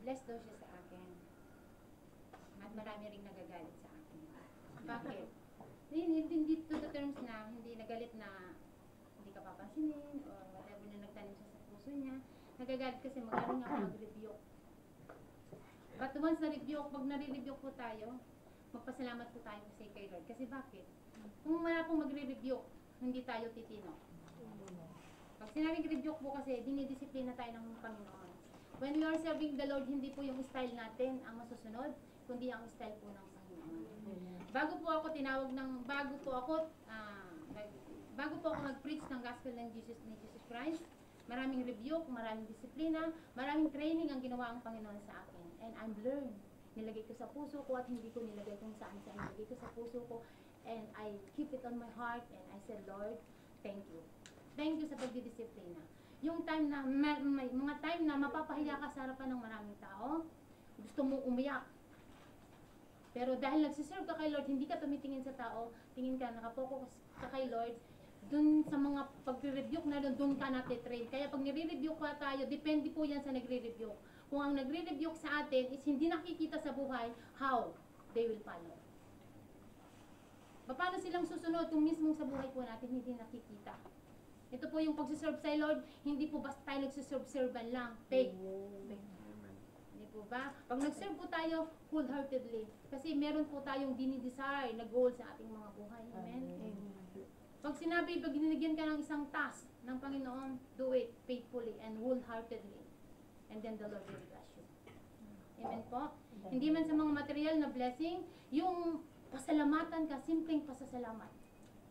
bless daw siya sa akin. At marami ring nagagalit sa akin. Bakit? Hindi to the terms na hindi nagalit na hindi ka papansinin or whatever na nagtanim siya sa puso niya. Nagagalit kasi magaling ako mag-rebuke. But once na-rebuke, pag nare-rebuke po tayo, magpasalamat po tayo kasi kay Lord. Kasi bakit? Kung wala pong magre-rebuke, hindi tayo titino. Pag sinabing rebuke po kasi, dinidisiplina tayo ng Panginoon. When we are serving the Lord, hindi po yung style natin ang masusunod, kundi ang style po ng Panginoon. Bago po ako nag-preach ng gospel ng Jesus Christ, maraming rebuke, maraming disiplina, maraming training ang ginawa ang Panginoon sa akin. And I'm learned. Nilagay ko sa puso ko at hindi ko nilagay kung saan nilagay ko sa puso ko. And I keep it on my heart and I said, Lord, thank you. Thank you sa pagdidisiplina. Yung time na, may mga time na mapapahiya ka sa harapan ng maraming tao, gusto mo umiyak. Pero dahil nagsiserve ka kay Lord, hindi ka tumitingin sa tao, tingin ka, nakapokus ka kay Lord, dun sa mga pagre-rebuke na dun ka natitrain. Kaya pag nire-rebuke ka tayo, depende po yan sa nagre-rebuke. Kung ang nagre-rebuke sa atin is hindi nakikita sa buhay, how they will follow. Paano silang susunod kung mismong sa buhay po natin hindi nakikita? Ito po yung pagsiserve sa Lord, hindi po basta tayo nagsiserve-servan lang. Take. Hindi po ba? Pag nagserve po tayo, wholeheartedly. Kasi meron po tayong dinidesire na goal sa ating mga buhay. Amen? Pag ginigyan ka ng isang task ng Panginoon, do it faithfully and wholeheartedly. And then the Lord will bless you. Amen po? Hindi man sa mga material na blessing, yung pasalamatan ka, simpleng pasasalamat.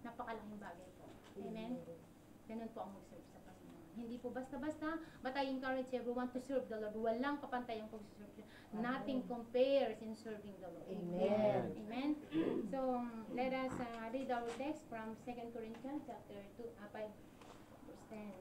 Napakalaking bagay po. Amen? Ganun po ang mag-serve sa Panginoon. Hindi po basta-basta, but I encourage everyone to serve the Lord. Walang kapantay ang pag-serve. Nothing compares in serving the Lord. Amen. Amen. So, let us read our text from 2 Corinthians chapter 5, verse 10.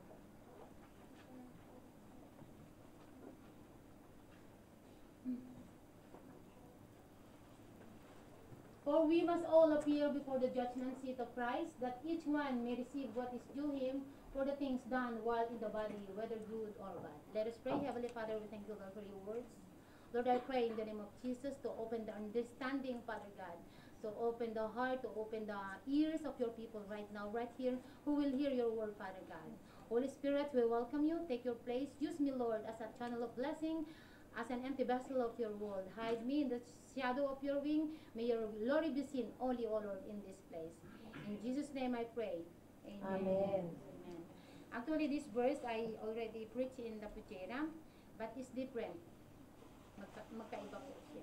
For we must all appear before the judgment seat of Christ, that each one may receive what is due him for the things done while in the body, whether good or bad. Let us pray. Heavenly Father, we thank you, Lord, for your words. Lord, I pray in the name of Jesus to open the understanding, Father God, to open the heart, to open the ears of your people right now, right here, who will hear your word, Father God. Holy Spirit, we welcome you. Take your place. Use me, Lord, as a channel of blessing, as an empty vessel of your word. Hide me in the shadow of your wing. May your glory be seen only, O Lord, in this place. In Jesus' name I pray. Amen. Amen. Amen. Actually, this verse I already preached in the Pujera, but it's different. Magkaiba po siya.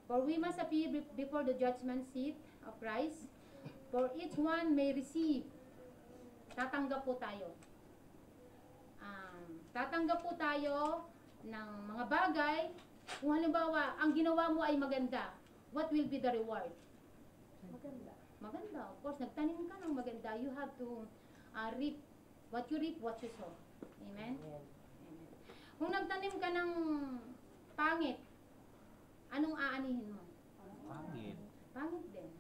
For we must appear before the judgment seat of Christ, for each one may receive. Tatanggap po tayo. Tatanggap po tayo ng mga bagay. Kung halimbawa, ang ginawa mo ay maganda, what will be the reward? Maganda. Maganda. Of course, nagtanim ka ng maganda. You have to reap what you sow. Amen? Amen. Amen. Kung nagtanim ka ng pangit, anong aanihin mo? Pangit. Pangit din.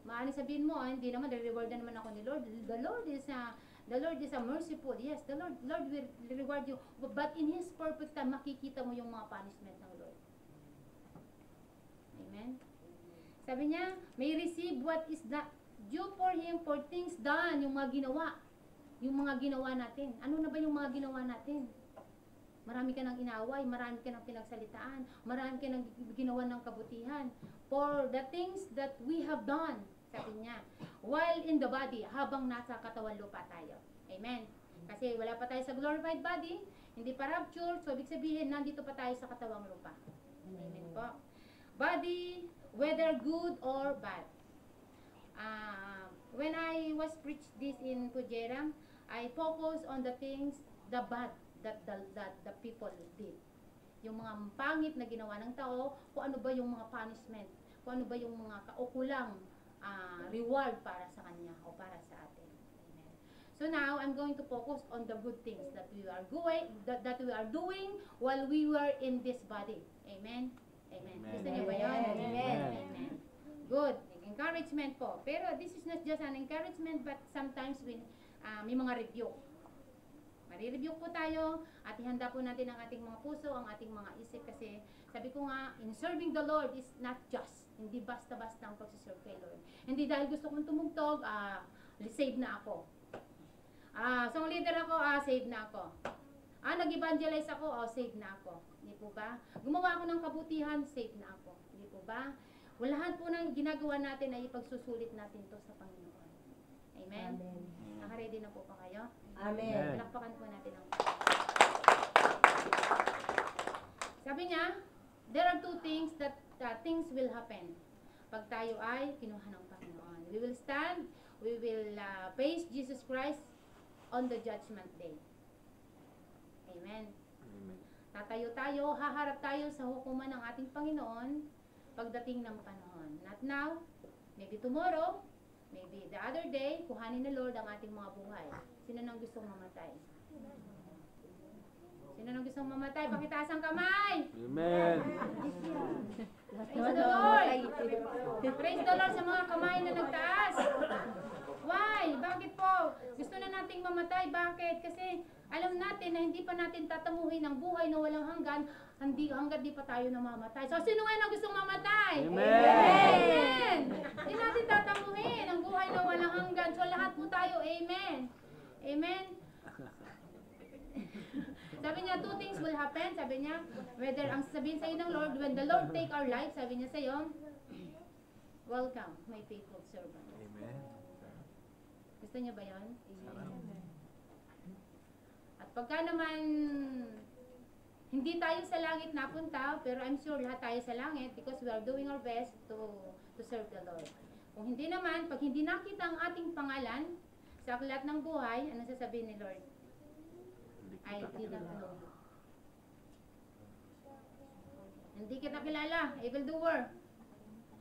Maaaring sabihin mo, hindi naman, re-reward naman ako ni Lord. The Lord is a merciful. Yes, the Lord will reward you. But in His perfect time, makikita mo yung mga punishment ng Lord. Amen? Sabi niya, may receive what is due for Him for things done, yung mga ginawa. Yung mga ginawa natin. Ano na ba yung mga ginawa natin? Marami ka nang inaway, marami ka nang pinagsalitaan, marami ka nang ginawa ng kabutihan. For the things that we have done, sabi niya, while in the body, habang nasa katawan lupa tayo. Amen. Kasi wala pa tayo sa glorified body, hindi pa rapture, so ibig sabihin, nandito pa tayo sa katawang lupa. Amen po. Body, whether good or bad. When I was preached this in Pujera, I focus on the things, the bad that the people did. Yung mga pangit na ginawa ng tao, kung ano ba yung mga punishment, kung ano ba yung mga kaukulang reward para sa kanya o para sa atin. Amen. So now, I'm going to focus on the good things that we are doing while we were in this body. Amen? Amen. Gusto niyo ba yun? Amen. Amen. Good. Encouragement po. Pero this is not just an encouragement, but sometimes may mga review. Marireview po tayo at ihanda po natin ang ating mga puso, ang ating mga isip kasi sabi ko nga, in serving the Lord is not just, hindi basta-basta ang pagsiserve kay Lord. Hindi dahil gusto kong tumugtog, save na ako. Song leader ako, save na ako. Nag-evangelize ako, save na ako. Hindi po ba? Gumawa ako ng kabutihan, save na ako. Hindi po ba? Lahat po ng ginagawa natin ay ipagsusulit natin to sa Panginoon. Amen? Amen. Naka-ready na po pa kayo? Amen. Palakpakan po natin ang sabi niya, there are two things that things will happen. Pag tayo ay kinuha ng Panginoon. We will stand, we will face Jesus Christ on the judgment day. Amen. Amen. Tatayo tayo, haharap tayo sa hukuman ng ating Panginoon pagdating ng panahon. Not now, maybe tomorrow, maybe the other day, kuhanin ni Lord ang ating mga buhay. Sino nang gustong mamatay? Sino nang gustong mamatay? Pakitaas ang kamay! Amen. Praise the Lord! Praise the Lord sa mga kamay na nagtaas. Why? Bakit po? Gusto na nating mamatay. Bakit? Kasi alam natin na hindi pa natin tatamuhin ang buhay na walang hanggan hanggat di pa tayo namamatay. So, sino nga na gustong mamatay? Amen! Hindi natin tatamuhin ang buhay na walang hanggan. So, lahat po tayo, amen. Amen? Sabi niya, two things will happen. Sabi niya, whether ang sabihin sa'yo ng Lord, when the Lord take our life, sabi niya sa'yo, welcome, my faithful servant. Amen. Gusto niyo ba yun? Sarap. At pagka naman, hindi tayo sa langit napunta, pero I'm sure lahat tayo sa langit because we are doing our best to serve the Lord. Kung hindi naman, pag hindi nakita ang ating pangalan sa aklat ng buhay, ano sasabihin ni Lord? I did not know you. Hindi kita kilala, evildoer.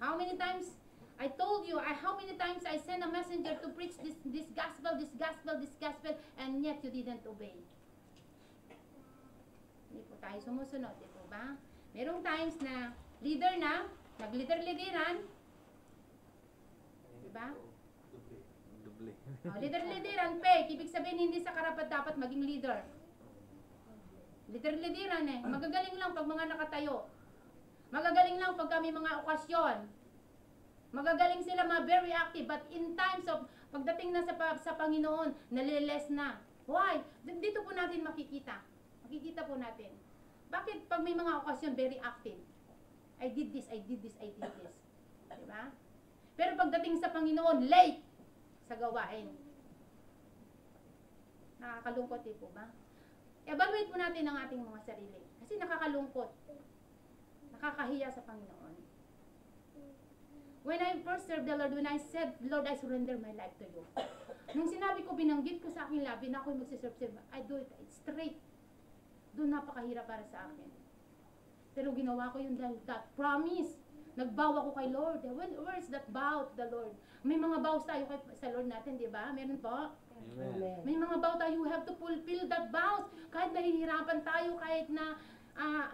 How many times I told you, how many times I sent a messenger to preach this gospel, and yet you didn't obey. Hindi po tayo sumusunod, di po ba? Merong times na leader na, nag-leader-leaderan, di ba? Doble. Leader-leaderan, fake. Ibig sabihin, hindi sa karapat dapat maging leader. Leader-leaderan magagaling lang pag mga nakatayo. Magagaling lang pag kami mga okasyon. Magagaling sila very active, but in times of pagdating na sa Panginoon, naliles na. Why? Dito po natin makikita. Makikita po natin. Bakit pag may mga okasyon, very active? I did this. Diba? Pero pagdating sa Panginoon, late sa gawain. Nakakalungkot po ba? Evaluate po natin ang ating mga sarili. Kasi nakakalungkot. Nakakahiya sa Panginoon. When I first served the Lord, when I said, Lord, I surrender my life to you. Nung sinabi ko, binanggit ko sa aking labi na ako'y magsiserve, I do it straight. Doon napakahirap para sa akin. Pero ginawa ko yun dahil that promise. Nagbow ako kay Lord. Where is that vow to the Lord? May mga vows tayo sa Lord natin, di ba? Meron po. Amen. May mga vow tayo, you have to fulfill that vows. Kahit nahihirapan tayo, kahit na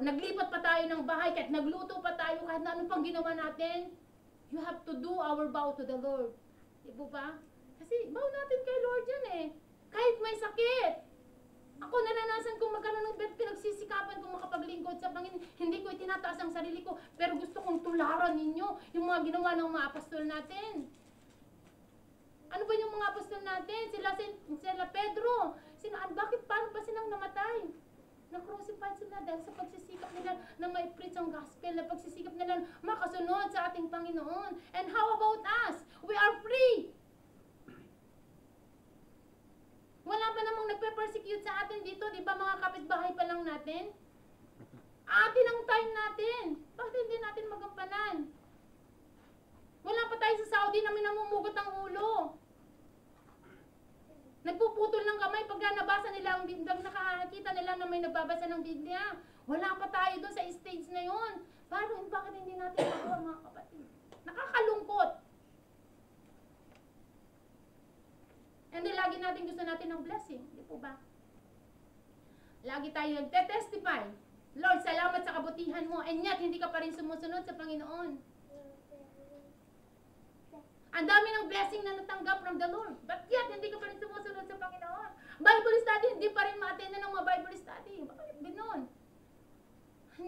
naglipat pa tayo ng bahay, kahit nagluto pa tayo, kahit na ano pang ginawa natin, you have to do our vow to the Lord. Di ba? Kasi vow natin kay Lord yan Kahit may sakit. Ako naranasan kong magkaroon ng pinagsisikapan kong makapaglingkod sa Panginoon. Hindi ko itinataas ang sarili ko, pero gusto kong tularan ninyo yung mga ginawa ng mga apostol natin. Ano ba yung mga apostol natin? Sila Pedro. Bakit paano ba silang namatay? Na-crucified sila dahil sa pagsisikap nila na may preach ang gospel, na pagsisikap nila makasunod sa ating Panginoon. And how about us? We are free. Wala pa namang nagpe-persecute sa atin dito, di ba mga kapitbahay pa lang natin? Atin ang time natin. Bakit hindi natin magampanan? Wala pa tayo sa Saudi na may namumugot ang ulo. Nagpuputol ng kamay pagka nabasa nila ang Biblia, nakakita nila na may nagbabasa ng Biblia. Wala pa tayo doon sa stage na yun. Bakit hindi natin magawa mga kapatid? Nakakalungkot. And then lagi natin gusto natin ng blessing. Di po ba? Lagi tayo nagte-testify. Lord, salamat sa kabutihan mo. And yet, hindi ka pa rin sumusunod sa Panginoon. Ang dami ng blessing na natanggap from the Lord. But yet, hindi ka pa rin sumusunod sa Panginoon. Bible study, hindi pa rin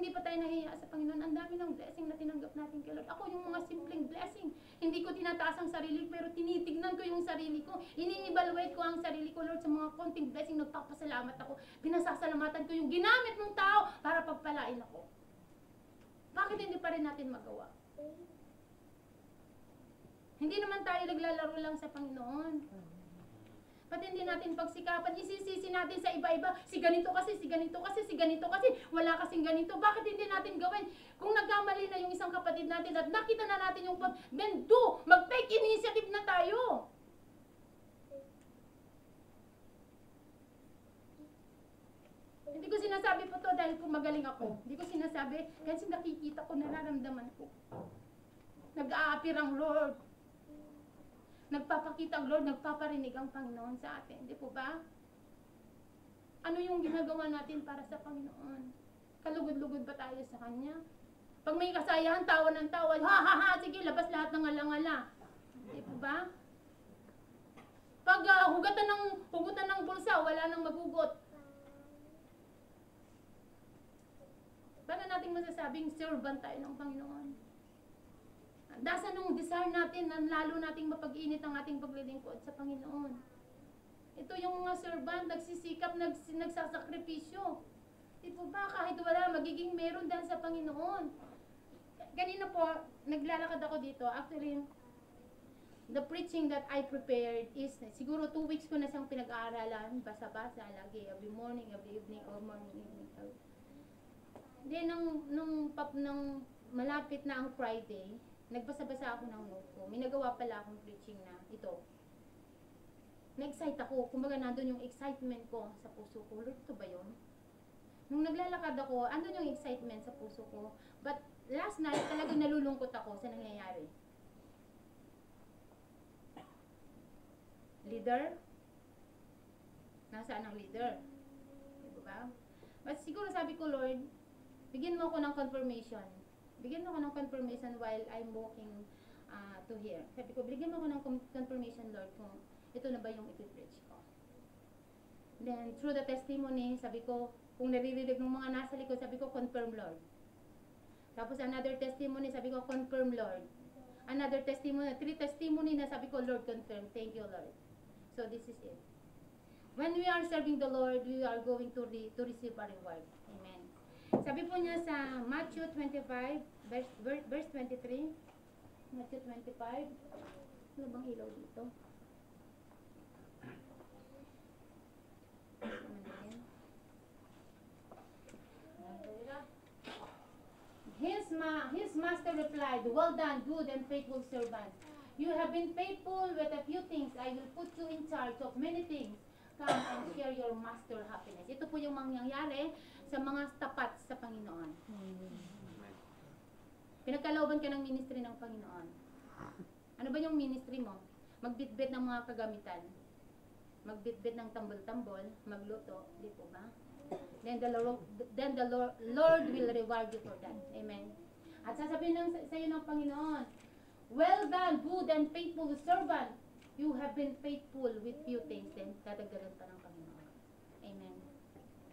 hindi pa tayo nahihiya sa Panginoon, ang dami ng blessing na tinanggap natin kay Lord. Ako yung mga simpleng blessing. Hindi ko tinataas ang sarili, pero tinitignan ko yung sarili ko. Ini-evaluate ko ang sarili ko, Lord, sa mga konting blessing. Nagpapasalamat ako. Pinasasalamatan ko yung ginamit mong tao para pagpalain ako. Bakit hindi pa rin natin magawa? Hindi naman tayo naglalaro lang sa Panginoon. Ba't hindi natin pagsikapan? Isisisi natin sa iba-iba. Si ganito kasi, si ganito kasi, si ganito kasi. Wala kasing ganito. Bakit hindi natin gawin? Kung nagkamali na yung isang kapatid natin at nakita na natin yung then do! Mag-take initiative na tayo. Hindi ko sinasabi po to dahil kung magaling ako. Hindi ko sinasabi kasi nakikita ko, nararamdaman ko. Nag-aapir ang Lord. Nagpapakita ang Lord, nagpaparinig ang Panginoon sa atin. Di po ba? Ano yung ginagawa natin para sa Panginoon? Kalugod-lugod ba tayo sa Kanya? Pag may kasayahan, tawa ng tawa, ha ha ha, sige, labas lahat ng ngala-ngala. Di po ba? Pag hugutan ng bulsa, wala nang magugot. Paano natin masasabing servant tayo ng Panginoon? Dasan nung desire natin na lalo nating mapag-init ang ating paglilingkod sa Panginoon. Ito yung mga servant, nagsisikap, nagsasakripisyo. Di po ba, kahit wala, magiging meron dahil sa Panginoon. Kanina po, naglalakad ako dito. Actually, the preaching that I prepared is, siguro 2 weeks ko na siyang pinag-aaralan, basa-basa, lagi, every morning, every evening, or morning, evening. Then, nung malapit na ang Friday, nagbasa-basa ako ng note ko. May nagawa pala akong preaching na ito. Na-excite ako. Kumbaga nandun yung excitement ko sa puso ko. Lord, ito ba yun? Nung naglalakad ako, andun yung excitement sa puso ko. But last night, talagang nalulungkot ako sa nangyayari. Leader? Nasaan ang leader? Diba ba? But siguro sabi ko, Lord, bigyan mo ako ng confirmation. Bigyan mo ako ng confirmation while I'm walking to here. Sabi ko, bigyan mo ako ng confirmation, Lord, kung ito na ba yung ipipreach ko. Then, through the testimony, sabi ko, kung naririnig ng mga nasa likod, sabi ko, confirm, Lord. Tapos, another testimony, sabi ko, confirm, Lord. Another testimony, 3 testimony na sabi ko, Lord, confirm. Thank you, Lord. So, this is it. When we are serving the Lord, we are going to receive our reward. Amen. Sabi po niya sa Matthew 25, verse 23. Matthew 25. Ano bang ilaw dito? His master replied, well done, good and faithful servant. You have been faithful with a few things. I will put you in charge of many things. Come and share your master happiness. Ito po yung mangyayari sa mga tapat sa Panginoon. Pinagkalooban ka ng ministry ng Panginoon. Ano ba yung ministry mo? Magbitbit ng mga kagamitan. Magbitbit ng tambol-tambol, magluto, di po ba? Then the Lord will reward you for that. Amen. At sasabihin sa iyo ng Panginoon, well done, good and faithful servant. You have been faithful with few things. Then dadagdagan pa ng Panginoon. Amen.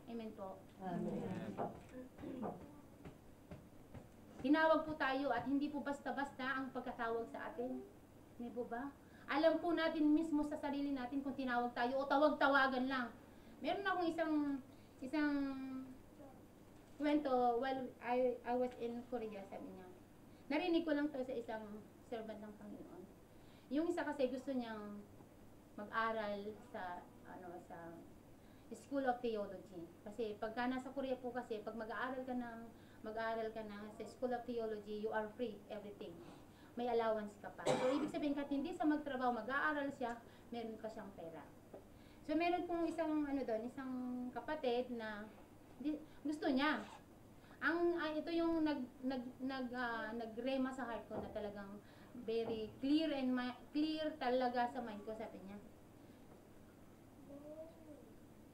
Amen po. Amen. Tinawag po tayo at hindi po basta-basta ang pagkatawag sa atin. Hindi po ba? Alam po natin mismo sa sarili natin kung tinawag tayo o tawag-tawagan lang. Meron akong isang kwento while I was in Korea, sabi niya. Narinig ko lang to sa isang servant ng Panginoon. Yung isa kasi gusto niyang mag-aral sa School of Theology. Kasi pagka nasa Korea po kasi, pag mag-aaral ka na sa School of Theology, you are free, everything. May allowance ka pa. So, ibig sabihin, kahit hindi sa magtrabaho, mag-aaral siya, meron pa siyang pera. So, meron pong isang kapatid na gusto niya. Ito yung nagrema sa heart ko na talagang very clear talaga sa mind ko, sabi niya.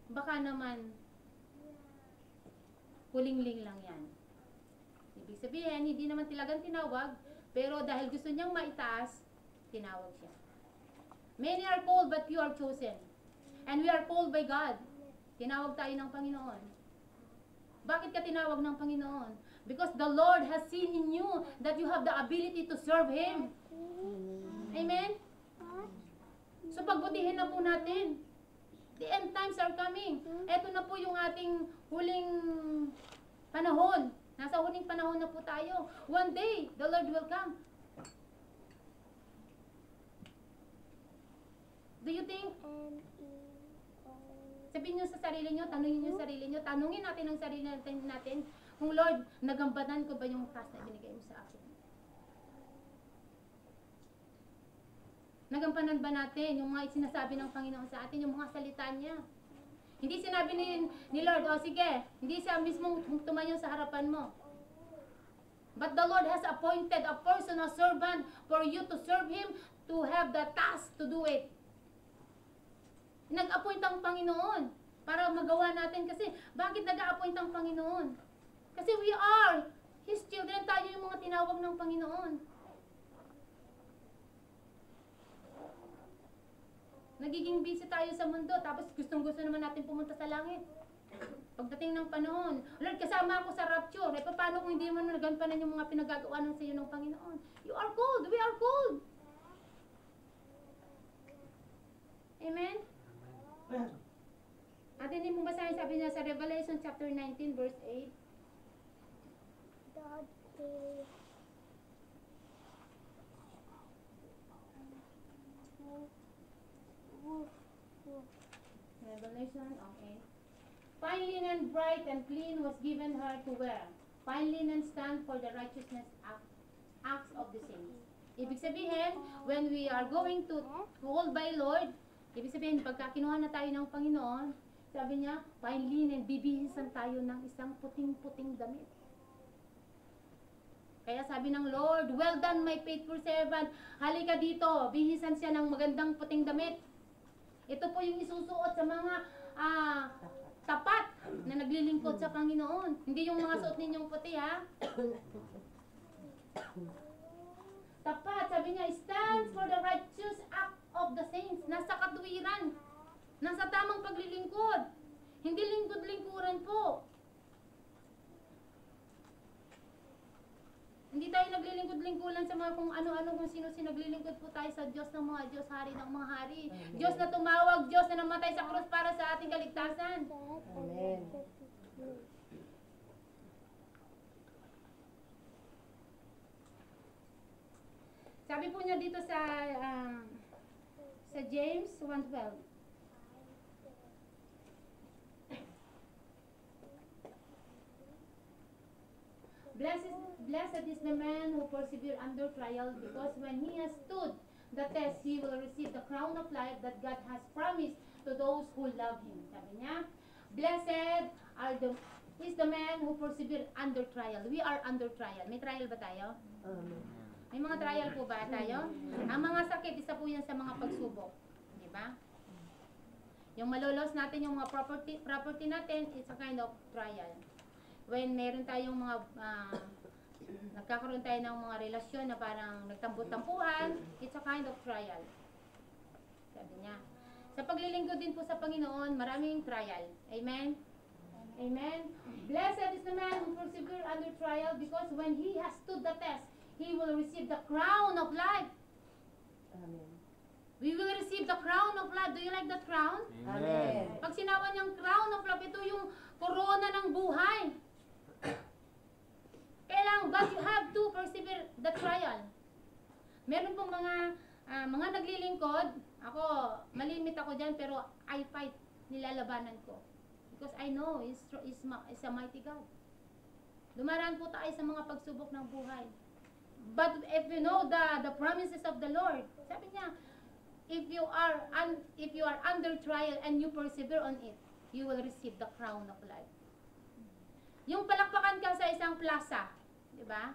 Baka naman, kulingling lang yan. Ibig sabihin, hindi naman talagang tinawag, pero dahil gusto niyang maitaas, tinawag siya. Many are called, but few are chosen. And we are called by God. Tinawag tayo ng Panginoon. Bakit ka tinawag ng Panginoon? Because the Lord has seen in you that you have the ability to serve Him. Amen? So pagbutihin na po natin. The end times are coming. Ito na po yung ating huling panahon. Nasa huling panahon na po tayo. One day, the Lord will come. Do you think? Sabihin nyo sa sarili nyo, tanungin nyo sa sarili nyo, tanungin natin ang sarili natin, kung Lord, nagambatan ko ba yung task na binigay mo sa akin? Nagampanan ba natin yung mga sinasabi ng Panginoon sa atin, yung mga salita niya? Hindi sinabi ni Lord, o sige, hindi siya mismo tumayo sa harapan mo. But the Lord has appointed a person, a servant, for you to serve Him, to have the task to do it. Nag-appoint ang Panginoon para magawa natin kasi bakit nag-a-appoint ang Panginoon? Kasi we are His children, tayo yung mga tinawag ng Panginoon. Nagiging busy tayo sa mundo tapos gustong-gusto naman natin pumunta sa langit. Pagdating ng panahon, Lord, kasama ako sa rapture. Eh, paano kung hindi mo nagampanan yung mga pinagagawa ng sa iyo ng Panginoon? You are called. We are called. Amen? Atin din pong basahin, sabi niya sa Revelation chapter 19 verse 8. Revelation, okay. Fine linen, bright and clean, was given her to wear. Fine linen stand for the righteousness acts of the saints. Ibig sabihin, when we are going to hold by Lord, ibig sabihin, pagka kinuha na tayo ng Panginoon, sabi niya, fine linen, bibihisan tayo ng isang puting-puting damit. Kaya sabi ng Lord, well done my faithful servant, halika dito, bihisan siya ng magandang puting damit. Ito po yung isusuot sa mga tapat na naglilingkod sa Panginoon. Hindi yung mga suot ninyong puti, ha? Tapat, sabi niya, stands for the righteous act of the saints. Nasa katuwiran. Nasa tamang paglilingkod. Hindi lingkod-lingkuran po. Hindi tayo naglilingkod-lingkuran sa mga kung ano-ano, kung sino-sino. Naglilingkod po tayo sa Diyos ng mga Diyos, Hari ng mga Hari. Amen. Diyos na tumawag, Diyos na namatay sa krus para sa ating kaligtasan. Amen. Sabi po niya dito sa James 1:12. Blessed is the man who persevere under trial, because when he has stood the test, he will receive the crown of life that God has promised to those who love Him. Sabi niya, blessed is the man who persevere under trial. We are under trial. May trial ba tayo? Amen. May mga trial po ba tayo? Ang mga sakit, isa po yan sa mga pagsubok. Di ba? Yung malolos natin, yung mga property natin, it's a kind of trial. When meron tayong mga, nagkakaroon tayo ng mga relasyon na parang nagtampo-tampuhan, it's a kind of trial. Sabi niya. Sa paglilingkod din po sa Panginoon, maraming trial. Amen? Amen? Blessed is the man who persevere under trial, because when he has stood the test, he will receive the crown of life. Amen. We will receive the crown of life. Do you like that crown? Amen. Pag sinawan niyang crown of life, ito yung corona ng buhay. Kailangan, but you have to persevere the trial. Meron pong mga naglilingkod. Ako, malimit ako dyan, pero I fight, nilalabanan ko. Because I know is a mighty God. Dumaraan po tayo sa mga pagsubok ng buhay. But if you know the promises of the Lord, sabi niya, if you are under trial and you persevere on it, you will receive the crown of life. Yung palakpakan ka sa isang plaza, di ba?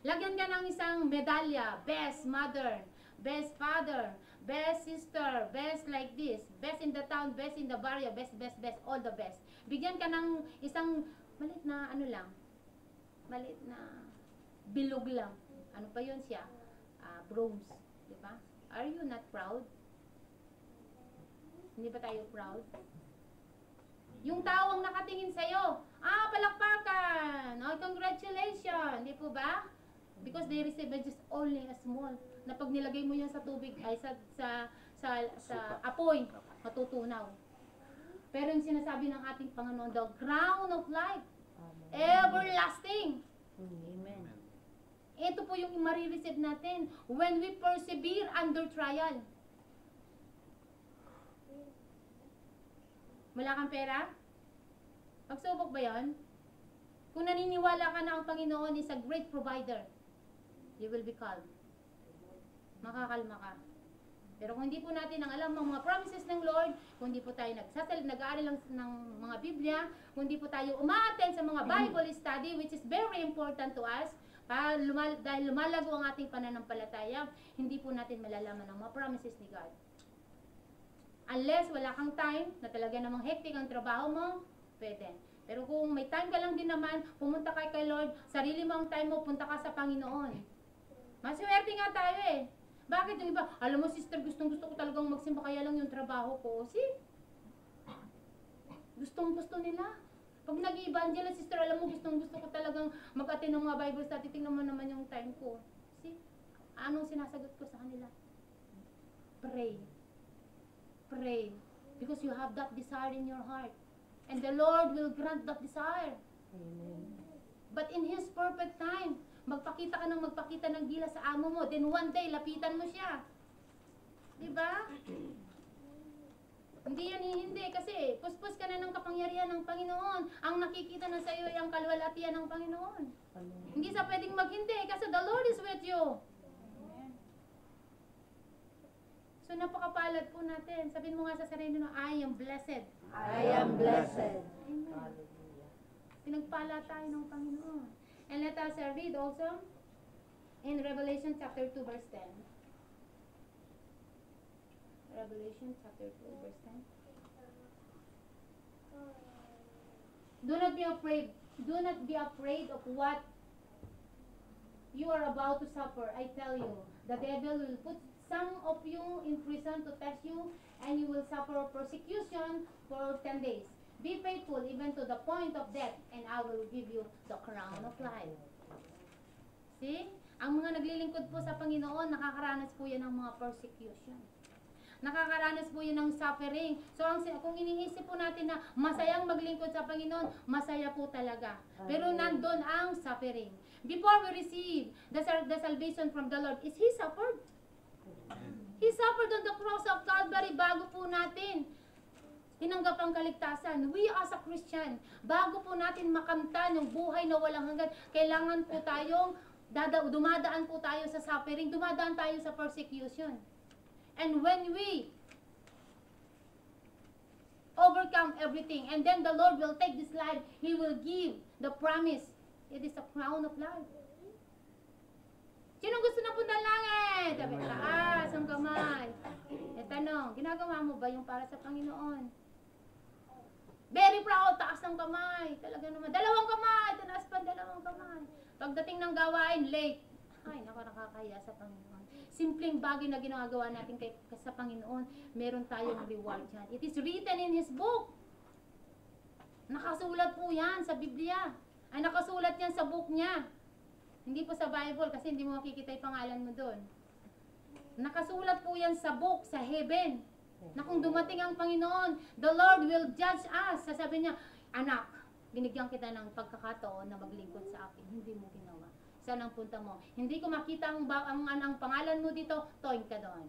Lagyan ka ng isang medalya, best mother, best father, best sister, best like this, best in the town, best in the barrio, best, all the best. Bigyan ka ng isang maliit na maliit na bilog lang. Ano pa yun siya? Bronze, di ba? Are you not proud? Hindi ba tayo proud? Yung tao ang nakatingin sa'yo. Palakpakan! Oh, congratulations! Di po ba? Because they receive just only a small. Na pag nilagay mo yan sa tubig, ay sa apoy, matutunaw. Pero yung sinasabi ng ating Panginoon, the crown of life, Amen. everlasting. Amen. Ito po yung marireceive natin when we persevere under trial. Wala kang pera? Pagsubok ba yan? Kung naniniwala ka na ang Panginoon is a great provider, you will be calm. Makakalma ka. Pero kung hindi po natin ang alam ang mga promises ng Lord, kung hindi po tayo nag-aaral lang ng mga Biblia, kung hindi po tayo umaattend sa mga Bible study, which is very important to us, dahil lumalago ang ating pananampalataya, hindi po natin malalaman ang mga promises ni God. Unless wala kang time, na talaga namang hectic ang trabaho mo, pwede. Pero kung may time ka lang din naman, pumunta kay Lord, sarili mo ang time mo, punta ka sa Panginoon. Maswerte nga tayo eh. Bakit yung iba? Alam mo sister, gusto ko talagang magsimba, kaya lang yung trabaho ko. See? Gusto nila. Pag nag-i-evangelize, sister, alam mo, gusto ko talagang mag-attend ng mga Bible study. Tingnan mo naman yung time ko. See? Anong sinasagot ko sa kanila? Pray. Pray. Because you have that desire in your heart. And the Lord will grant that desire. Amen. But in His perfect time, magpakita ng gila sa amo mo. Then one day, lapitan mo siya. Diba? Hindi. Kasi puspos ka na ng kapangyarihan ng Panginoon. Ang nakikita na sa iyo ay ang kalwalatian ng Panginoon. Amen. Hindi sa pwedeng maghindi kasi the Lord is with you. So napakapalad po natin. Sabihin mo nga sa sarili mo, I am blessed. I am blessed. Amen. Hallelujah. Pinagpala tayo ng Panginoon. And let us read also in Revelation chapter 2 verse 10. Revelation chapter 2 verse 10. Do not be afraid. Do not be afraid of what you are about to suffer. I tell you, the devil will put some of you in prison to test you, and you will suffer persecution for 10 days. Be faithful even to the point of death, and I will give you the crown of life. See? Ang mga naglilingkod po sa Panginoon, nakakaranas po yan ng mga persecution. Nakakaranas po yan ng suffering. So, kung iniisip po natin na masayang maglingkod sa Panginoon, masaya po talaga. Pero nandun ang suffering. Before we receive the salvation from the Lord, is He suffered? He suffered on the cross of Calvary bago po natin tinanggap ang kaligtasan. We as a Christian, bago po natin makamtan yung buhay na walang hanggan, kailangan po tayong dumadaan po tayo sa suffering, dumadaan tayo sa persecution. And when we overcome everything, and then the Lord will take this life, He will give the promise. It is a crown of life. Sino gusto na punta langit? Sabi, taas ang kamay. E tanong, ginagawa mo ba yung para sa Panginoon? Very proud, taas ng kamay. Talaga naman. Dalawang kamay, tanaas pa dalawang kamay. Pagdating ng gawain, late. Ay, nakakahiya sa Panginoon. Simpleng bagay na ginagawa natin sa Panginoon, meron tayong reward yan. It is written in His book. Nakasulat po yan sa Biblia. Ay, nakasulat yan sa book niya. Hindi po sa Bible kasi hindi mo makikita yung pangalan mo doon. Nakasulat po yan sa book, sa heaven. Na kung dumating ang Panginoon, the Lord will judge us. Sasabi niya, anak, binigyan kita ng pagkakataon na maglingkod sa akin. Hindi mo ginawa. Saan ang punta mo? Hindi ko makita ang pangalan mo dito, toin ka doon.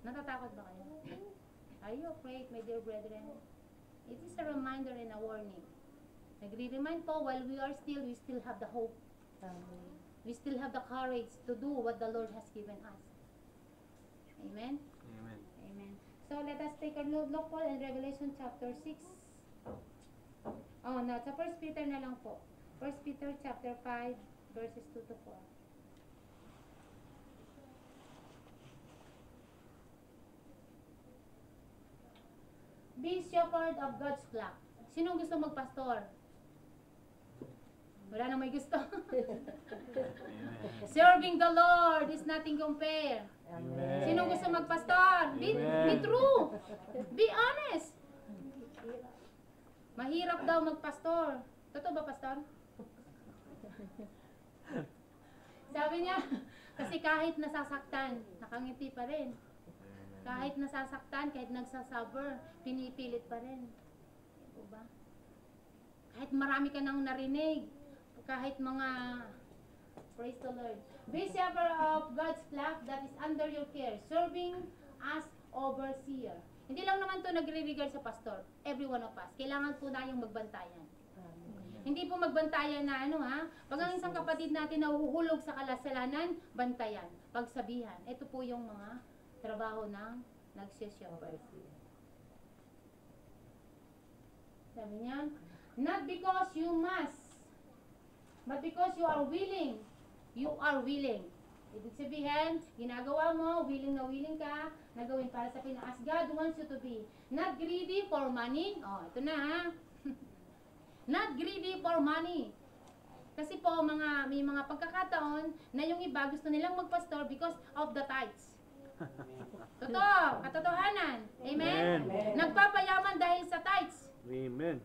Natatakot ba kayo? Are you afraid, my dear brethren? It is a reminder and a warning. Nagre-remind po, while we still have the hope. Amen. We still have the courage to do what the Lord has given us. Amen? Amen. Amen. So, let us take a look po in Revelation chapter 6. Oh, no, sa 1 Peter na lang po. 1 Peter chapter 5, verses 2 to 4. Be shepherd of God's flock. Sinong gusto magpastor? Wala nang may gusto. Amen. Serving the Lord is nothing compare. Amen. Sino gusto magpastor? Be Amen. true. Be honest. Mahirap daw magpastor. Totoo ba, pastor? Sabi niya, kasi kahit nasasaktan, nakangiti pa rin. Kahit nasasaktan, kahit nagsasuffer, pinipilit pa rin. Diba ba? Kahit marami ka nang narinig, kahit mga, praise the Lord. Be shepherd of God's flock that is under your care, serving as overseer. Hindi lang naman to nagre-regard sa pastor. Every one of us. Kailangan po tayong magbantayan. Hindi po magbantayan na ano ha. Pag ang isang kapatid natin nahuhulog sa kasalanan, bantayan, pagsabihan. Ito po yung mga trabaho ng nagsishepherd. Sabi niya, not because you must, but because you are willing. You are willing. Ibig sabihin, ginagawa mo, willing na willing ka, na gawin para sa Pinoy. As God wants you to be. Not greedy for money. Oh, ito na ha. Not greedy for money. Kasi po, may mga pagkakataon na yung iba gusto nilang magpastor because of the tithes. Totoo, katotohanan. Amen? Amen. Nagpapayaman dahil sa tithes. Amen.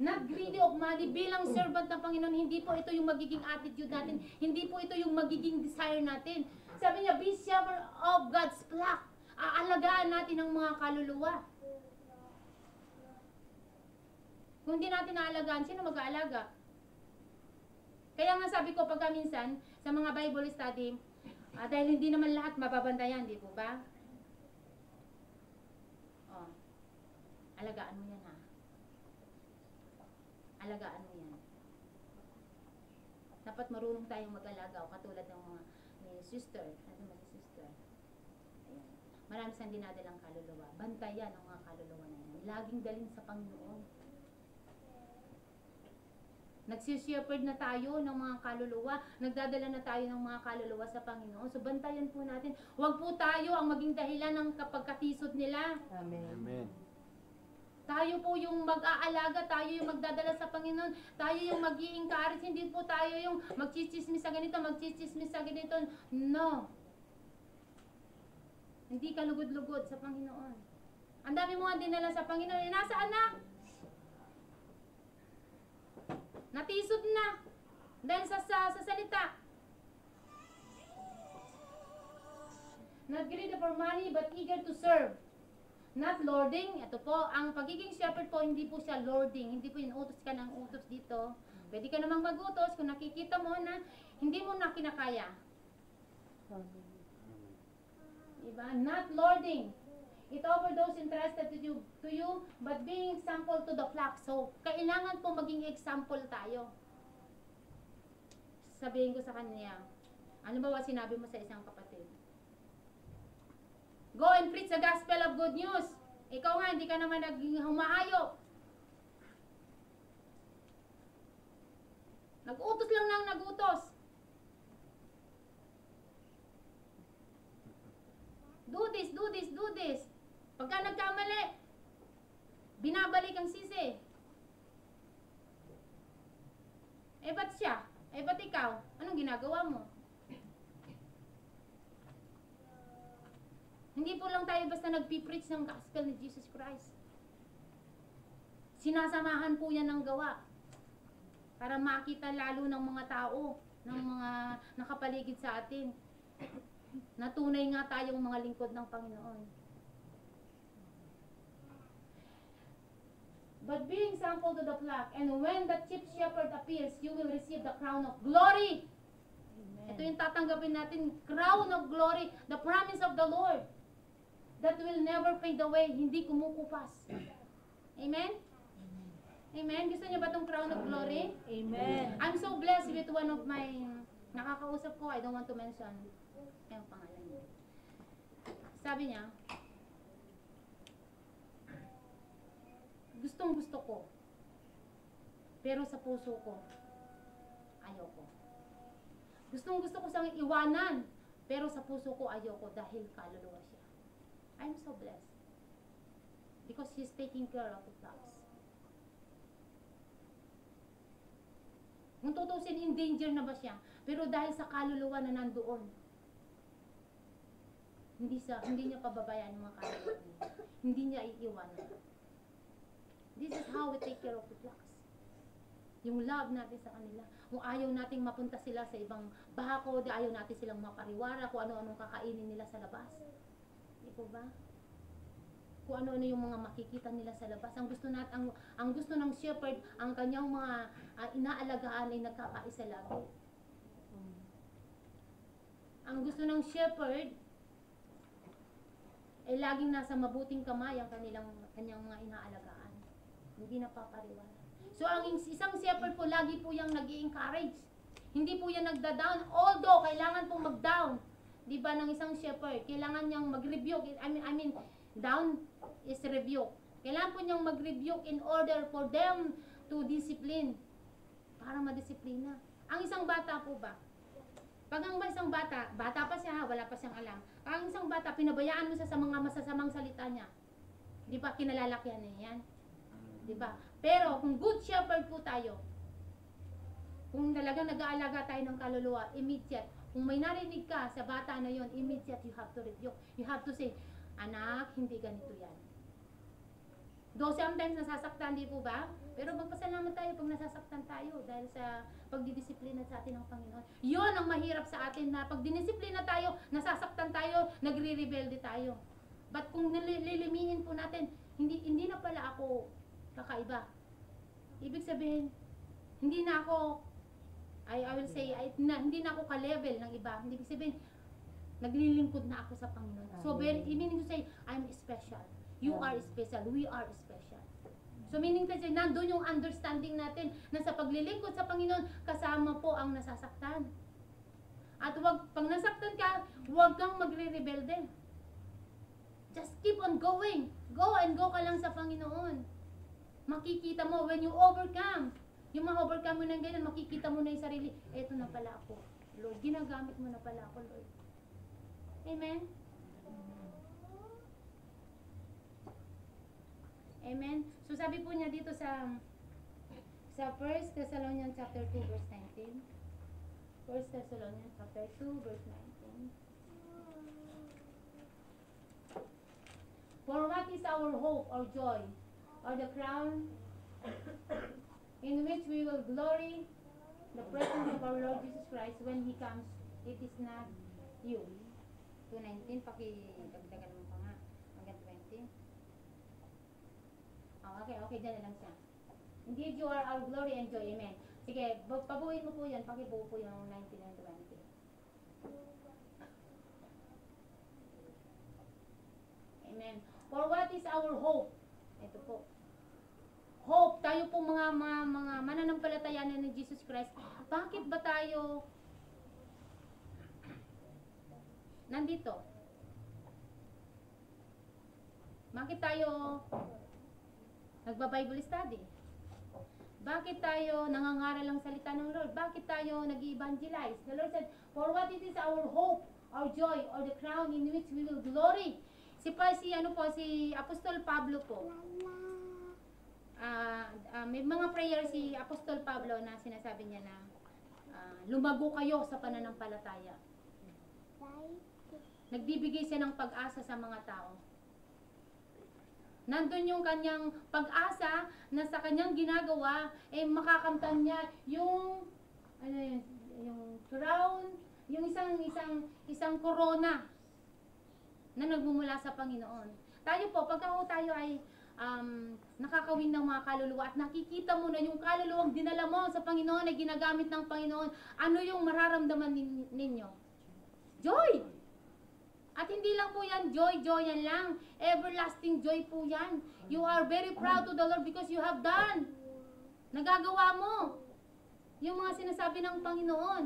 Not greedy of money. Bilang servant ng Panginoon, hindi po ito yung magiging attitude natin. Hindi po ito yung magiging desire natin. Sabi niya, be shepherd of God's flock. Aalagaan natin ang mga kaluluwa. Kung hindi natin naalagaan, sino mag-aalaga? Kaya nga sabi ko pagka minsan, sa mga Bible study, dahil hindi naman lahat mababantayan, di po ba? Oh, alagaan mo yan ha. Alagaan mo yan. Dapat marunong tayong mag-alaga o katulad ng mga ni sister. Ano ba si sister? Ayan. Marami siyang dinadalang kaluluwa. Bantayan ang mga kaluluwa na yan. Laging dalhin sa Panginoon. Nagsishepherd na tayo ng mga kaluluwa. Nagdadala na tayo ng mga kaluluwa sa Panginoon. So bantayan po natin. Huwag po tayo ang maging dahilan ng kapagkatisod nila. Amen. Amen. Tayo po yung mag-aalaga, tayo yung magdadala sa Panginoon, tayo yung mag-i-encourage, hindi po tayo yung magchichismis sa ganito, magchichismis sa ganito. No. Hindi ka lugod-lugod sa Panginoon. Ang dami mo nga dinala sa Panginoon. Nasaan na? Natisod na. Dahil sa salita. Not greedy for money, but eager to serve. Not lording. Ito po, ang pagiging shepherd po, hindi po siya lording. Hindi po inuutos ka ng utos dito. Pwede ka namang magutos kung nakikita mo na hindi mo na kinakaya. Diba? Not lording. It over those interested to you, but being example to the flock. So, kailangan po maging example tayo. Sabihin ko sa kanya, ano ba sinabi mo sa isang kapatid? Go and preach the gospel of good news. Ikaw nga, hindi ka naman naging humahayop. Nag-utos lang ng nag-utos. Do this, do this, do this. Pagka nagkamali, binabalik ang sisi. Eh, ba't siya? Eh, ba't ikaw? Anong ginagawa mo? Hindi po lang tayo basta nagpipreach ng gospel ni Jesus Christ. Sinasamahan po yan ng gawa. Para makita lalo ng mga tao, ng mga nakapaligid sa atin. Na tunay nga tayong mga lingkod ng Panginoon. But being example to the flock, and when the chief shepherd appears, you will receive the crown of glory. Amen. Ito yung tatanggapin natin, crown of glory, the promise of the Lord, that will never fade away, hindi kumukupas. Amen? Amen? Gusto niyo ba itong crown of glory? Amen. I'm so blessed with one of my nakakausap ko, I don't want to mention yung pangalan niya. Sabi niya, gustong gusto ko, pero sa puso ko, ayoko. Gustong gusto ko siyang iwanan, pero sa puso ko ayoko dahil kaluluwa siya. I'm so blessed. Because He's taking care of the flocks. Kung tutusin, in danger na ba siya? Pero dahil sa kaluluwa na nandoon, hindi niya pababayaan yung mga kaluluwa niya. Hindi niya iiwanan. This is how we take care of the flocks. Yung love natin sa kanila. Kung ayaw nating mapunta sila sa ibang bahako, ayaw natin silang mapariwara, kung ano-anong kakainin nila sa labas. Di po ba? Kung ano-ano yung mga makikita nila sa labas. Ang gusto ng shepherd, ang kanyang mga inaalagaan ay nagkakaisa lagi. Ang gusto ng shepherd ay laging nasa mabuting kamay ang kanyang mga inaalagaan. Hindi napapariwara. So ang isang shepherd po, lagi po yung nag-i-encourage. Hindi po yan nagda-down. Although, kailangan po mag-down. Di ba, ng isang shepherd, kailangan niyang mag-rebuke. I mean, down is rebuke. Kailangan po niyang mag-rebuke in order for them to discipline. Para madisiplina. Ang isang bata po ba? Pag ang isang bata pa siya ha, wala pa siyang alam. Ang isang bata, pinabayaan mo siya sa mga masasamang salita niya. Di ba, kinalalakyan niya yan? Di ba? Pero kung good shepherd po tayo, kung talagang nag-aalaga tayo ng kaluluwa, immediate. Kung may narinig ka sa bata na yon, immediate, you have to rebuke. You have to say, anak, hindi ganito yan. Though sometimes nasasaktan, di po ba? Pero magpasalamat tayo pag nasasaktan tayo dahil sa pagdidisiplina sa atin ng Panginoon. Yun ang mahirap sa atin na pag dinisiplina tayo, nasasaktan tayo, nagre-rebelde tayo. But kung nililimihin po natin, hindi na pala ako kakaiba. Ibig sabihin, hindi na ako, I will say, hindi na ako ka-level ng iba. Ibig sabihin, naglilingkod na ako sa Panginoon. So, meaning to say, I'm special. You are special. We are special. So, meaning to say, nandun yung understanding natin na sa paglilingkod sa Panginoon, kasama po ang nasasaktan. At pag nasaktan ka, huwag kang magre-rebelde. Just keep on going. Go and go ka lang sa Panginoon. Makikita mo, when you overcome, yung ma-overcome mo ng ganyan, makikita mo na yung sarili, eto na pala ako, Lord. Ginagamit mo na pala ako, Lord. Amen? Amen? So sabi po niya dito sa 1 Thessalonians chapter 2 verse 19. 1 Thessalonians chapter 2 verse 19. For what is our hope or joy or the crown in which we will glory the presence of our Lord Jesus Christ when He comes? It is not you. 2:19, pakidagdagan mo pa nga. Hanggang 20. Oh, okay, dyan na lang siya. Indeed, you are our glory and joy. Amen. Sige, pabuhin mo po yan. Pakibuo po yung 19 and 20. Amen. For what is our hope? Ito po. Hope. Tayo po mga mananampalataya na ni Jesus Christ. Bakit ba tayo nandito? Bakit tayo nagba-Bible study? Bakit tayo nangangaral ng salita ng Lord? Bakit tayo nag-evangelize? The Lord said, for what it is our hope, our joy, or the crown in which we will glory. Si Apostol Pablo po. May mga prayer si Apostol Pablo na sinasabi niya na lumago kayo sa pananampalataya. Nagbibigay siya ng pag-asa sa mga tao. Nandun yung kanyang pag-asa na sa kanyang ginagawa, makakamtan niya yung yung crown, yung isang corona na nagmumula sa Panginoon. Tayo po, pagka tayo ay nakakawin ng mga kaluluwa at nakikita mo na yung kaluluwang dinala mo sa Panginoon ay ginagamit ng Panginoon, ano yung mararamdaman ninyo? Joy! At hindi lang po yan joy yan lang. Everlasting joy po yan. You are very proud to the Lord because you have done. Nagagawa mo yung mga sinasabi ng Panginoon.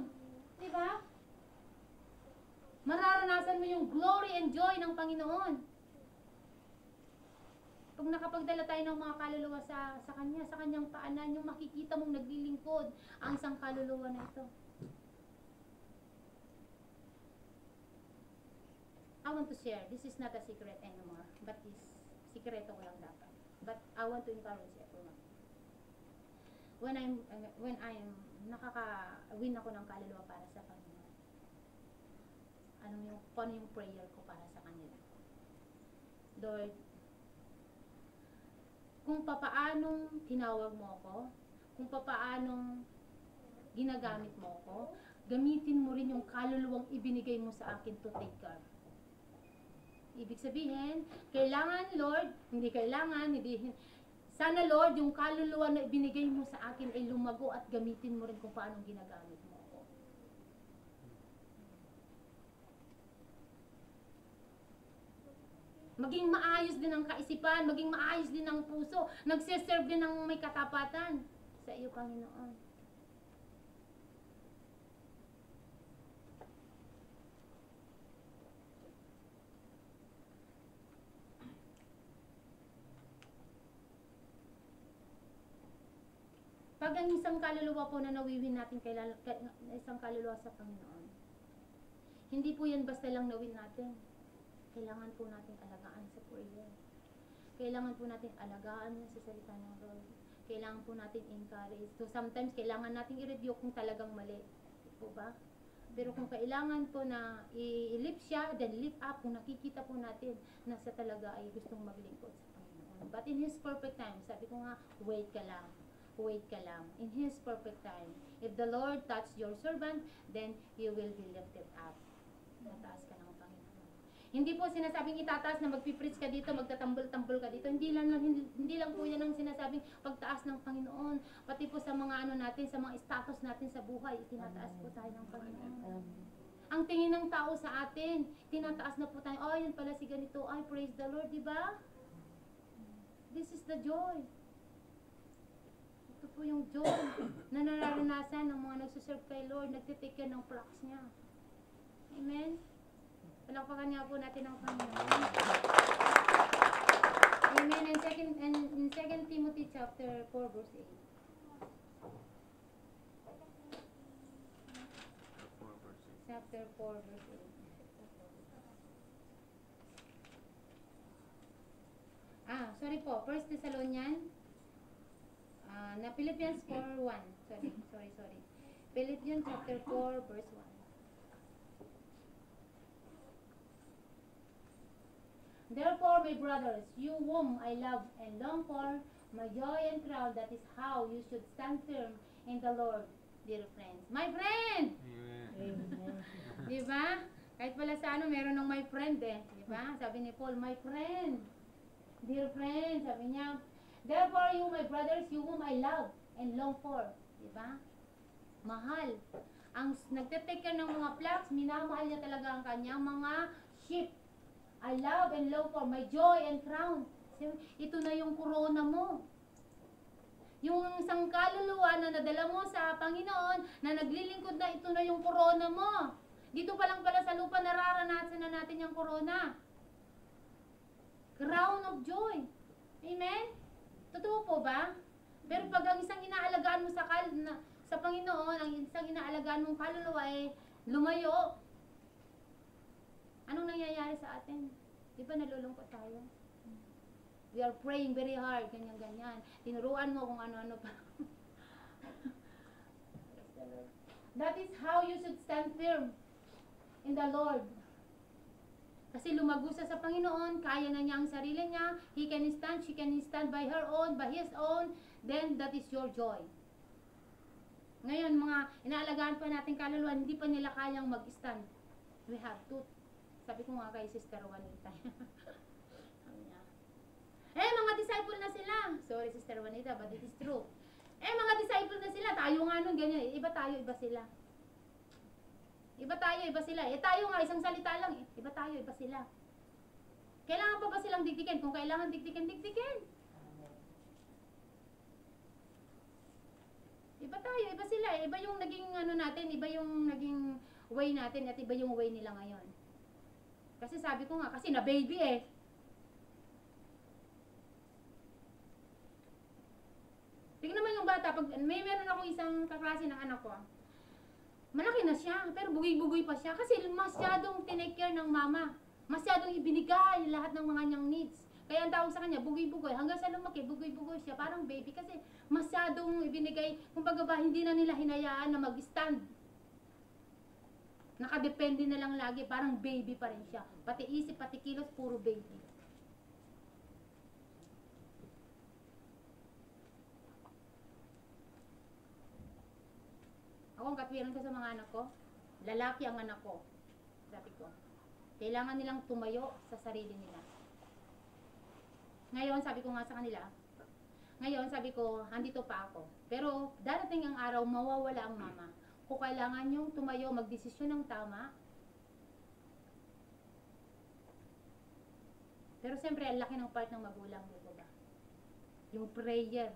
Diba? Mararanasan mo yung glory and joy ng Panginoon. Pag nakapagdala tayo ng mga kaluluwa sa Kanya, sa Kanyang paanan, yung makikita mong naglilingkod ang isang kaluluwa na ito. I want to share. This is not a secret anymore, but is sikreto ko lang dapat. But I want to encourage everyone. When I am nakaka-win ako ng kaluluwa para sa Panginoon. Paano yung prayer ko para sa kanila? Lord, kung papaanong tinawag mo ako, kung papaanong ginagamit mo ako, gamitin mo rin yung kaluluwang ibinigay mo sa akin to take care. Ibig sabihin, kailangan Lord, hindi kailangan, sana Lord, yung kaluluwa na ibinigay mo sa akin ay lumago at gamitin mo rin kung paano ginagamit mo ako. Maging maayos din ang kaisipan, maging maayos din ang puso, nagsiserve din ng may katapatan sa iyo, Panginoon. Pag ang isang kaluluwa po na nawiwin natin isang kaluluwa sa Panginoon, hindi po yan basta lang nawin natin. Kailangan po natin alagaan sa prayer. Kailangan po natin alagaan yan sa salita ng Lord. Kailangan po natin encourage. So sometimes kailangan natin i-review kung talagang mali. Po ba? Pero kung kailangan po na i-lift siya, then lift up kung nakikita po natin na siya talaga ay gustong maglingkod sa Panginoon. But in His perfect time, sabi ko nga, wait ka lang. Wait ka lang. In His perfect time. If the Lord touch your servant, then you will be lifted up. Mataas ka ng Panginoon. Hindi po sinasabing itataas na magpipreach ka dito, magtatambol-tambol ka dito. Hindi lang po yan ang sinasabing pagtaas ng Panginoon. Pati po sa mga ano natin, sa mga status natin sa buhay, itinataas po tayo ng Panginoon. Ang tingin ng tao sa atin, tinataas na po tayo. Oh, yan pala si ganito. Ay, praise the Lord, di ba? This is the joy. Ito po yung joy na nararanasan ng mga nagsuserve kay Lord, nagtitake care ng flocks niya. Amen? Palakpakan niya po natin ang Panginoon. Amen. And in 2 Timothy chapter 4 verse 8. Chapter 4 verse 8. Sorry po. 1 Thessalonians na Philippians 4:1. Sorry. Philippians chapter 4 verse 1. Therefore, my brothers, you whom I love and long for, my joy and crown, that is how you should stand firm in the Lord, dear friends. My friend! Amen. Amen. Di ba? Kahit pala sa ano, meron ng my friend eh. Di ba? Sabi ni Paul, my friend. Dear friend, sabi niya, therefore, you, my brothers, you whom I love and long for. Di ba? Mahal. Ang nagtitake care ng mga flocks, minamahal niya talaga ang kanyang mga sheep. I love and long for my joy and crown. Ito na yung corona mo. Yung isang kaluluwa na nadala mo sa Panginoon, na naglilingkod na, ito na yung corona mo. Dito pa lang pala sa lupa, nararanasan na natin yung corona. Crown of joy. Amen? Totoo po ba? Pero pag ang isang inaalagaan mo sa Panginoon, ang isang inaalagaan mong kaluluwa ay lumayo, anong nangyayari sa atin? Di ba nalulungkot tayo? We are praying very hard, ganyan-ganyan. Tinuruan mo kung ano-ano pa. That is how you should stand firm in the Lord. Kasi lumago siya sa Panginoon, kaya na niya ang sarili niya, he can stand, she can stand by her own, by his own, then that is your joy. Ngayon, mga inaalagaan pa natin kaluluwa, hindi pa nila kayang mag-stand. We have to. Sabi ko nga kay Sister Juanita. Mga disciple na sila. Sorry, Sister Juanita, but it is true. Mga disciple na sila. Tayo nga nun, ganyan. Iba tayo, iba sila. Iba tayo, iba sila. Tayo nga, isang salita lang. Iba tayo, iba sila. Kailangan pa ba silang dikdikin? Kung kailangan dikdikin. Iba tayo, iba sila. Iba yung naging ano natin, iba yung naging way natin at iba yung way nila ngayon. Kasi sabi ko nga, kasi na baby eh. Tingnan mo yung bata, pag meron ako isang kaklase ng anak ko. Malaki na siya, pero bugoy-bugoy pa siya kasi masyadong tinake care ng mama. Masyadong ibinigay lahat ng mga niyang needs. Kaya ang tawag sa kanya, bugoy-bugoy. Hanggang sa lumaki, bugoy-bugoy siya. Parang baby kasi masyadong ibinigay, kumbaga ba, hindi na nila hinayaan na mag-stand. Nakadepende na lang lagi, parang baby pa rin siya. Pati isip, pati kilos, puro baby. Ako ang katwiran ko sa mga anak ko, lalaki ang anak ko. Sabi ko, kailangan nilang tumayo sa sarili nila. Ngayon, sabi ko nga sa kanila, ngayon, sabi ko, andito pa ako. Pero, darating ang araw, mawawala ang mama. Kung kailangan yung tumayo, magdesisyon ng tama. Pero siyempre, ang laki ng part ng magulang, di ba? Yung prayer.